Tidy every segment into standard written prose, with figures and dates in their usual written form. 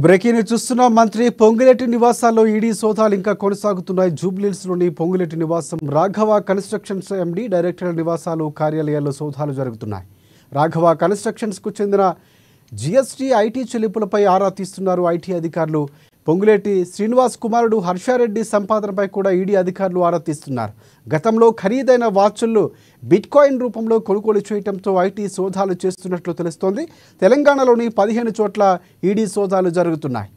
Breaking news చూస్తున్నాం. మంత్రి Ponguleti నివాసాల్లో ED సోదాలు ఇంకా కొనసాగుతున్నాయి. జూబ్లీహిల్స్లోని పొంగులేటి నివాసం, రాఘవ కన్స్ట్రక్షన్స్ ఎండీ డైరెక్టర్ నివాసాలు, కార్యాలయాల్లో సోదాలు జరుగుతున్నాయి. రాఘవ కన్స్ట్రక్షన్స్కు చెందిన జీఎస్టీ, ఐటీ చెల్లింపులపై ఆరా తీస్తున్నారు ఐటీ అధికారులు. పొంగులేటి శ్రీనివాస్ కుమారుడు హర్షారెడ్డి సంపాదనపై కూడా ఈడీ అధికారులు ఆరా తీస్తున్నారు. గతంలో ఖరీదైన వాచ్లు బిట్కాయిన్ రూపంలో కొనుగోలు చేయడంతో ఐటీ సోదాలు చేస్తున్నట్లు తెలుస్తోంది. తెలంగాణలోని 15 చోట్ల ఈడీ సోదాలు జరుగుతున్నాయి.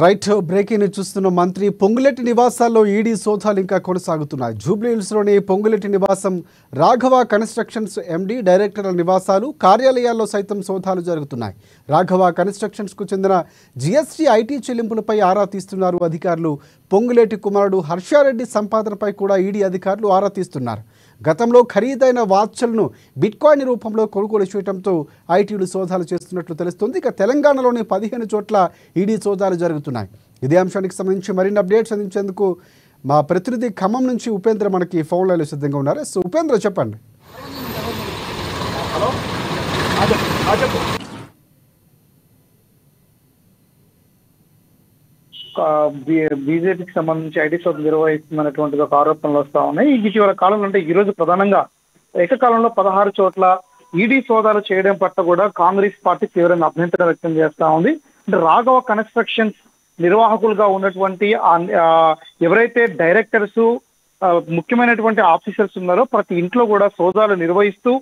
రైట్, బ్రేకింగ్ చూస్తున్న మంత్రి పొంగులేటి నివాసాల్లో ఈడీ సోదాలు ఇంకా కొనసాగుతున్నాయి. జూబ్లీహిల్స్లోని పొంగులేటి నివాసం, రాఘవ కన్స్ట్రక్షన్స్ ఎండీ డైరెక్టర్ల నివాసాలు, కార్యాలయాల్లో సైతం సోదాలు జరుగుతున్నాయి. రాఘవ కన్స్ట్రక్షన్స్కు చెందిన జీఎస్టీ, ఐటీ చెల్లింపులపై ఆరా తీస్తున్నారు అధికారులు. పొంగులేటి కుమారుడు హర్షారెడ్డి సంపాదనపై కూడా ఈడీ అధికారులు ఆరా తీస్తున్నారు. గతంలో ఖరీదైన వాచ్లను బిట్కాయిన్ రూపంలో కొనుగోలు చేయడంతో ఐటీలు సోదాలు చేస్తున్నట్లు తెలుస్తుంది. ఇక తెలంగాణలోని 15 చోట్ల ఈడీ సోదాలు జరుగుతున్నాయి. ఇదే అంశానికి సంబంధించి మరిన్ని అప్డేట్స్ అందించేందుకు మా ప్రతినిధి ఖమ్మం నుంచి ఉపేంద్ర మనకి ఫోన్ లైన్లో సిద్ధంగా ఉన్నారు. సో ఉపేంద్ర, చెప్పండి. బీజేపీకి సంబంధించి ఐటీ సోదాలు నిర్వహిస్తున్నటువంటి ఒక ఆరోపణలు వస్తా ఉన్నాయి. ఇటీవల కాలంలో అంటే ఈ రోజు ప్రధానంగా ఏకకాలంలో 16 చోట్ల ఈడీ సోదాలు చేయడం పట్ల కూడా కాంగ్రెస్ పార్టీ తీవ్రంగా అభ్యంతరం వ్యక్తం చేస్తా ఉంది. అంటే రాఘవ కన్స్ట్రక్షన్స్ నిర్వాహకులుగా ఉన్నటువంటి ఎవరైతే డైరెక్టర్స్, ముఖ్యమైనటువంటి ఆఫీసర్స్ ఉన్నారో ప్రతి ఇంట్లో కూడా సోదాలు నిర్వహిస్తూ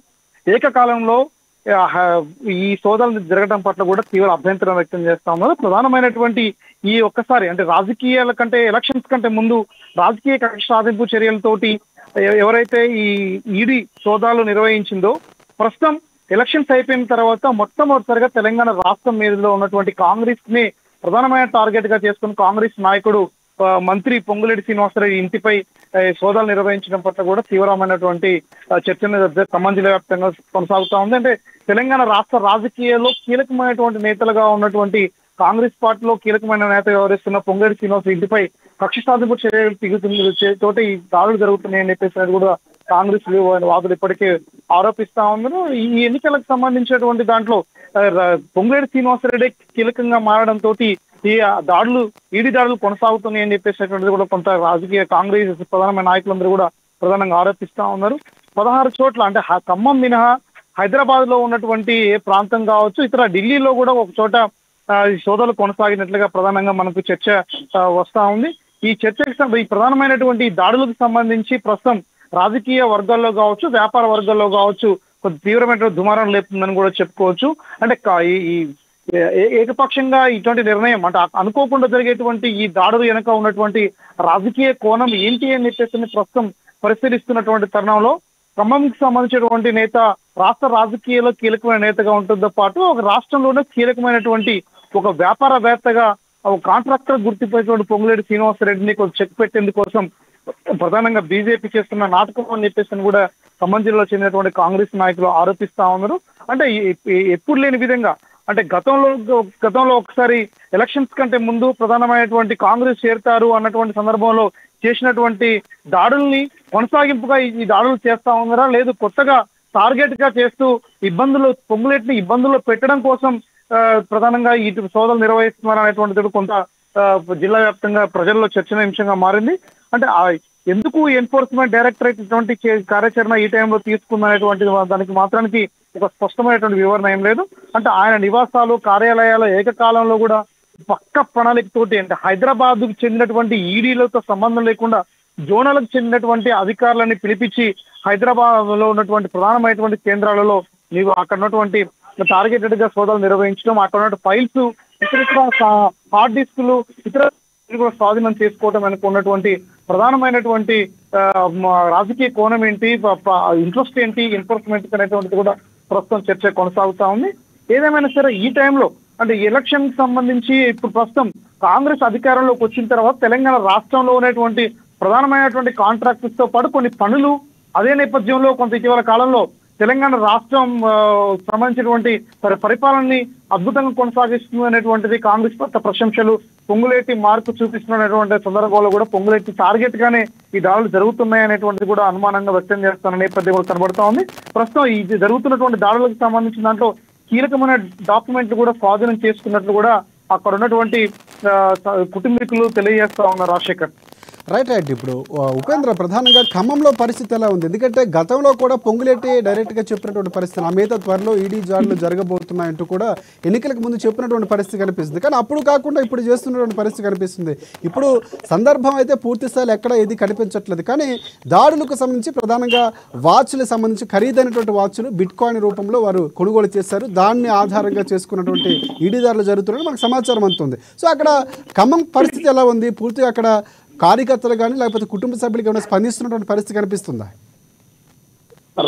ఏకకాలంలో ఈ సోదాలు జరగడం పట్ల కూడా తీవ్ర అభ్యంతరం వ్యక్తం చేస్తా ఉన్నారు. ప్రధానమైనటువంటి ఈ ఒక్కసారి అంటే రాజకీయాల కంటే, ఎలక్షన్స్ కంటే ముందు రాజకీయ కక్ష సాధింపు చర్యలతోటి ఎవరైతే ఈ ఈడీ సోదాలు నిర్వహించిందో, ప్రస్తుతం ఎలక్షన్స్ అయిపోయిన తర్వాత మొట్టమొదటిసారిగా తెలంగాణ రాష్ట్రం మీదలో ఉన్నటువంటి కాంగ్రెస్ ని ప్రధానమైన టార్గెట్ గా చేసుకుని కాంగ్రెస్ నాయకుడు మంత్రి పొంగులేటి శ్రీనివాసరెడ్డి ఇంటిపై సోదాలు నిర్వహించడం పట్ల కూడా తీవ్రమైనటువంటి చర్చ ఖమ్మం జిల్లా వ్యాప్తంగా కొనసాగుతా ఉంది. అంటే తెలంగాణ రాష్ట్ర రాజకీయాల్లో కీలకమైనటువంటి నేతలుగా ఉన్నటువంటి కాంగ్రెస్ పార్టీలో కీలకమైన నేత వ్యవహరిస్తున్న పొంగులేటి శ్రీనివాస ఇంటిపై కక్ష సాధింపు చర్యలు తోటి ఈ దాడులు జరుగుతున్నాయని చెప్పేసి కూడా కాంగ్రెస్ వాదులు ఇప్పటికే ఆరోపిస్తా ఉన్నారు. ఈ ఎన్నికలకు సంబంధించినటువంటి దాంట్లో పొంగులేటి శ్రీనివాసరెడ్డి కీలకంగా మారడంతో ఈ ఈడీ దాడులు కొనసాగుతున్నాయని చెప్పేసినటువంటిది కూడా కొంత రాజకీయ కాంగ్రెస్ ప్రధానమైన నాయకులందరూ కూడా ప్రధానంగా ఆరోపిస్తా ఉన్నారు. 16 చోట్ల అంటే ఖమ్మం మినహా హైదరాబాద్ లో ఉన్నటువంటి ఏ ప్రాంతం కావచ్చు, ఇతర ఢిల్లీలో కూడా ఒక చోట సోదాలు కొనసాగినట్లుగా ప్రధానంగా మనకు చర్చ వస్తా ఉంది. ఈ చర్చకు ఈ ప్రధానమైనటువంటి దాడులకు సంబంధించి ప్రస్తుతం రాజకీయ వర్గాల్లో కావచ్చు, వ్యాపార వర్గాల్లో కావచ్చు కొంత తీవ్రమైన దుమారం లేపుతుందని కూడా చెప్పుకోవచ్చు. అంటే ఈ ఏకపక్షంగా ఇటువంటి నిర్ణయం, అంటే అనుకోకుండా జరిగేటువంటి ఈ దాడులు వెనుక ఉన్నటువంటి రాజకీయ కోణం ఏంటి అని చెప్పేసి ప్రస్తుతం పరిశీలిస్తున్నటువంటి తరుణంలో ఖమ్మంకి సంబంధించినటువంటి నేత రాష్ట్ర రాజకీయాల్లో కీలకమైన నేతగా ఉంటుందో పాటు ఒక రాష్ట్రంలోనే కీలకమైనటువంటి ఒక వ్యాపారవేత్తగా ఒక కాంట్రాక్టర్ గుర్తిపోయినటువంటి పొంగులేటి శ్రీనివాసరెడ్డిని కొంచెం చెక్ పెట్టేందుకోసం ప్రధానంగా బీజేపీ చేస్తున్న నాటకం అని చెప్పేసి కూడా ఖమ్మం జిల్లాలో చెందినటువంటి కాంగ్రెస్ నాయకులు ఆరోపిస్తా ఉన్నారు. అంటే ఎప్పుడు లేని విధంగా అంటే గతంలో ఒకసారి ఎలక్షన్స్ కంటే ముందు ప్రధానమైనటువంటి కాంగ్రెస్ చేరుతారు అన్నటువంటి సందర్భంలో చేసినటువంటి దాడుల్ని కొనసాగింపుగా ఈ దాడులు చేస్తా ఉన్నారా, లేదు కొత్తగా టార్గెట్ గా చేస్తూ పొంగులేటిని ఇబ్బందుల్లో పెట్టడం కోసం ప్రధానంగా ఈ సోదాలు నిర్వహిస్తున్నారు అనేటువంటిది కొంత జిల్లా వ్యాప్తంగా ప్రజల్లో చర్చనీయాంశంగా మారింది. అంటే ఎందుకు ఎన్ఫోర్స్మెంట్ డైరెక్టరేట్ ఇటువంటి కార్యాచరణ ఈ టైంలో తీసుకుందనేటువంటి దానికి మాత్రానికి ఒక స్పష్టమైనటువంటి వివరణ ఏం లేదు. అంటే ఆయన నివాసాలు, కార్యాలయాల ఏకకాలంలో కూడా పక్క ప్రణాళికతోటి అంటే హైదరాబాద్ కు చెందినటువంటి ఈడీలతో సంబంధం లేకుండా జోనలకు చెందినటువంటి అధికారులని పిలిపించి హైదరాబాద్ లో ఉన్నటువంటి ప్రధానమైనటువంటి కేంద్రాలలో నీవు అక్కడ ఉన్నటువంటి టార్గెటెడ్ గా సోదాలు నిర్వహించడం, అక్కడ ఉన్నటువంటి ఫైల్స్, ఇతర హార్డ్ డిస్కులు, ఇతర కూడా స్వాధీనం చేసుకోవడం అనుకున్నటువంటి ప్రధానమైనటువంటి రాజకీయ కోణం ఏంటి, ఇంట్రెస్ట్ ఏంటి, ఎన్ఫోర్స్మెంట్ అనేటువంటిది కూడా ప్రస్తుతం చర్చ కొనసాగుతా ఉంది. ఏదేమైనా సరే ఈ టైంలో అంటే ఎలక్షన్ కి సంబంధించి ఇప్పుడు ప్రస్తుతం కాంగ్రెస్ అధికారంలోకి వచ్చిన తర్వాత తెలంగాణ రాష్ట్రంలో ఉన్నటువంటి ప్రధానమైనటువంటి కాంట్రాక్టర్స్ తో పాటు కొన్ని పనులు అదే నేపథ్యంలో కొంత ఇటీవల కాలంలో తెలంగాణ రాష్ట్రం సంబంధించినటువంటి పరిపాలనని అద్భుతంగా కొనసాగిస్తుంది అనేటువంటిది కాంగ్రెస్ పట్ల ప్రశంసలు పొంగులేటి మార్పు చూపిస్తున్నటువంటి సందర్భంలో కూడా పొంగులేటి టార్గెట్ గానే ఈ దాడులు జరుగుతున్నాయి అనేటువంటిది కూడా అనుమానంగా వ్యక్తం చేస్తున్న నేపథ్యం కూడా కనబడతా ఉంది. ప్రస్తుతం ఇది జరుగుతున్నటువంటి దాడులకు సంబంధించిన దాంట్లో కీలకమైన డాక్యుమెంట్లు కూడా స్వాధీనం చేసుకున్నట్లు కూడా అక్కడ ఉన్నటువంటి కుటుంబీకులు తెలియజేస్తా ఉన్నారు. రాజశేఖర్ రైట్ ఇప్పుడు ఉపేంద్ర, ప్రధానంగా ఖమ్మంలో పరిస్థితి ఎలా ఉంది? ఎందుకంటే గతంలో కూడా పొంగులేటి డైరెక్ట్గా చెప్పినటువంటి పరిస్థితి ఆ మీద త్వరలో ఈడీ జాడ్లు జరగబోతున్నాయంటూ కూడా ఎన్నికలకు ముందు చెప్పినటువంటి పరిస్థితి కనిపిస్తుంది. కానీ అప్పుడు కాకుండా ఇప్పుడు చేస్తున్నటువంటి పరిస్థితి కనిపిస్తుంది. ఇప్పుడు సందర్భం అయితే పూర్తి స్థాయిలో ఎక్కడ ఏది కనిపించట్లేదు. కానీ దాడులకు సంబంధించి ప్రధానంగా వాచ్లకు సంబంధించి ఖరీదైనటువంటి వాచ్లు బిట్ కాయిన్ రూపంలో వారు కొనుగోలు చేశారు. దాన్ని ఆధారంగా చేసుకున్నటువంటి ఈడీ దాడులు జరుగుతున్నాయని మనకు సమాచారం అందుతుంది. సో అక్కడ ఖమ్మం పరిస్థితి ఎలా ఉంది? పూర్తిగా అక్కడ కార్యకర్తలు కానీ లేకపోతే కుటుంబ సభ్యులకు ఏమైనా స్పందిస్తున్నటువంటి పరిస్థితి కనిపిస్తుందా?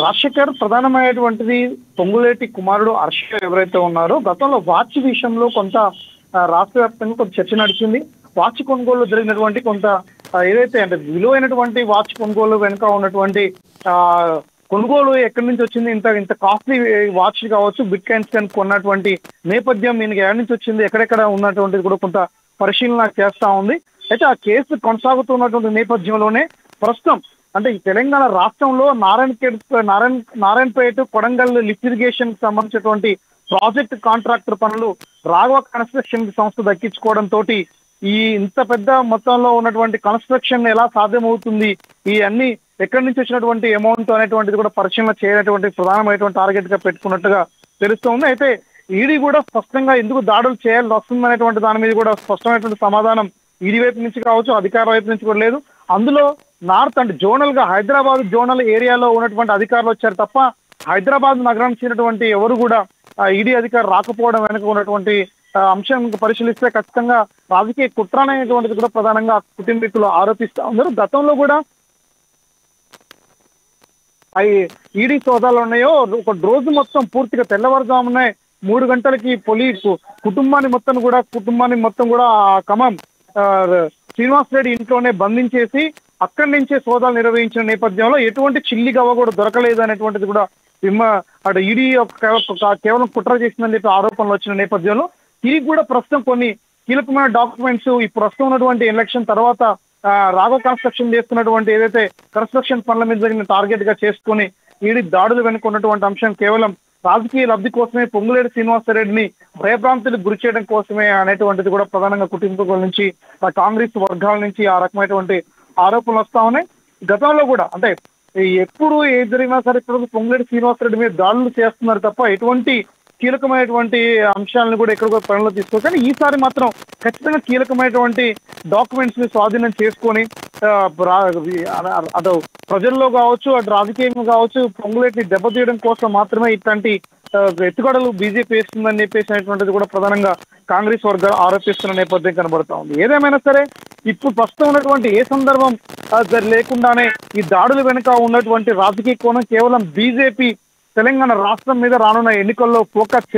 రాజశేఖర్, ప్రధానమైనటువంటిది పొంగులేటి కుమారుడు హర్ష ఎవరైతే ఉన్నారో గతంలో వాచ్ విషయంలో కొంత రాష్ట్ర వ్యాప్తంగా కొంత చర్చ నడిచింది. వాచ్ కొనుగోలు జరిగినటువంటి కొంత ఏదైతే అంటే విలువైనటువంటి వాచ్ కొనుగోలు వెనుక ఉన్నటువంటి కొనుగోలు ఎక్కడి నుంచి వచ్చింది, ఇంత కాస్ట్లీ వాచ్ కావచ్చు, బిట్ కాయిన్స్ కానీ కొన్నటువంటి నేపథ్యం ఈయనకి ఎక్కడి నుంచి వచ్చింది, ఎక్కడెక్కడ ఉన్నటువంటిది కూడా కొంత పరిశీలన చేస్తా ఉంది. అయితే ఆ కేసు కొనసాగుతున్నటువంటి నేపథ్యంలోనే ప్రస్తుతం అంటే ఈ తెలంగాణ రాష్ట్రంలో నారాయణపేట కొడంగల్ లిఫ్ట్ ఇరిగేషన్ కి సంబంధించినటువంటి ప్రాజెక్ట్ కాంట్రాక్టర్ పనులు రాఘవ కన్స్ట్రక్షన్ సంస్థ దక్కించుకోవడంతో ఈ ఇంత పెద్ద మొత్తంలో ఉన్నటువంటి కన్స్ట్రక్షన్ ఎలా సాధ్యమవుతుంది, ఈ అన్ని ఎక్కడి నుంచి వచ్చినటువంటి అమౌంట్ అనేటువంటిది కూడా పరిశీలన చేయనటువంటి ప్రధానమైనటువంటి టార్గెట్ గా పెట్టుకున్నట్టుగా తెలుస్తోంది. అయితే ఈడీ కూడా స్పష్టంగా ఎందుకు దాడులు చేయాల్సి వస్తుంది అనేటువంటి దాని మీద కూడా స్పష్టమైనటువంటి సమాధానం ఈడీ వైపు నుంచి కావచ్చు, అధికారుల వైపు నుంచి కూడా లేదు. అందులో నార్త్ అంటే జోనల్ గా హైదరాబాద్ జోనల్ ఏరియాలో ఉన్నటువంటి అధికారులు వచ్చారు తప్ప హైదరాబాద్ నగరానికి చెందినటువంటి ఎవరు కూడా ఈడీ అధికారులు రాకపోవడం వెనుక ఉన్నటువంటి అంశం పరిశీలిస్తే ఖచ్చితంగా రాజకీయ కుట్ర అనేటువంటిది కూడా ప్రధానంగా కుటుంబీకులు ఆరోపిస్తా ఉన్నారు. గతంలో కూడా ఈడీ సోదాలు ఉన్నాయో ఒక రోజు మొత్తం పూర్తిగా తెల్లవారుజామునే 3 గంటలకి పోలీసు కుటుంబాన్ని మొత్తం కూడా ఖమ్మం శ్రీనివాస్ రెడ్డి ఇంట్లోనే బంధించేసి అక్కడి నుంచే సోదాలు నిర్వహించిన నేపథ్యంలో ఎటువంటి చిల్లి గవ్వ కూడా దొరకలేదు అనేటువంటిది కూడా అటు ఈడీ కేవలం కుట్ర చేసిందని చెప్పి ఆరోపణలు వచ్చిన నేపథ్యంలో తిరిగి కూడా ప్రస్తుతం కొన్ని కీలకమైన డాక్యుమెంట్స్ ఈ ప్రస్తుతం ఉన్నటువంటి ఎలక్షన్ తర్వాత రాఘవ కన్స్ట్రక్షన్ చేస్తున్నటువంటి ఏదైతే కన్స్ట్రక్షన్ పనుల మీద జరిగిన టార్గెట్ గా చేసుకుని ఈడీ దాడులు వెనుకున్నటువంటి అంశం కేవలం రాజకీయ లబ్ధి కోసమే పొంగులేటి శ్రీనివాసరెడ్డిని భయభ్రాంతులకు గురి చేయడం కోసమే అనేటువంటిది కూడా ప్రధానంగా కుటుంబీకుల నుంచి కాంగ్రెస్ వర్గాల నుంచి ఆ రకమైనటువంటి ఆరోపణలు వస్తా ఉన్నాయి. గతంలో కూడా అంటే ఎప్పుడు ఏది జరిగినా సరే ఇప్పుడు పొంగులేటి శ్రీనివాసరెడ్డి మీద దాడులు చేస్తున్నారు తప్ప ఎటువంటి కీలకమైనటువంటి అంశాలను కూడా ఎక్కడ కూడా పనిలో తీసుకోవాలి. కానీ ఈసారి మాత్రం ఖచ్చితంగా కీలకమైనటువంటి డాక్యుమెంట్స్ ని స్వాధీనం చేసుకొని అటు ప్రజల్లో కావచ్చు, అటు రాజకీయంగా కావచ్చు పొంగులేటిని దెబ్బతీయడం కోసం మాత్రమే ఇట్లాంటి ఎత్తుగడలు బీజేపీ వేస్తుందని చెప్పేసినటువంటిది కూడా ప్రధానంగా కాంగ్రెస్ వర్గాలు ఆరోపిస్తున్న నేపథ్యం కనబడతా ఉంది. ఏదేమైనా సరే ఇప్పుడు ప్రస్తుతం ఉన్నటువంటి ఏ సందర్భం లేకుండానే ఈ దాడుల వెనుక ఉన్నటువంటి రాజకీయ కోణం కేవలం బీజేపీ తెలంగాణ రాష్ట్రం మీద రానున్న ఎన్నికల్లో ఫోకస్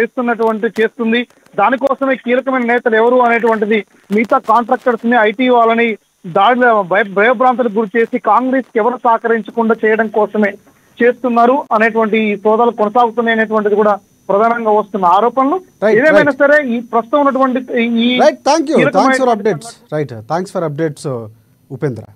చేస్తుంది. దానికోసమే కీలకమైన నేతలు ఎవరు అనేటువంటిది మిగతా కాంట్రాక్టర్స్ ని ఐటీ వాళ్ళని దాడుల భయభ్రాంతులకు గురి చేసి కాంగ్రెస్ ఎవరు సహకరించకుండా చేయడం కోసమే చేస్తున్నారు అనేటువంటి సోదాలు కొనసాగుతున్నాయి అనేటువంటిది కూడా ప్రధానంగా వస్తున్న ఆరోపణలు. ఏదేమైనా సరే ఈ ప్రస్తుతం ఉన్నటువంటి థ్యాంక్స్ ఫర్ అప్డేట్స్ ఉపేంద్ర.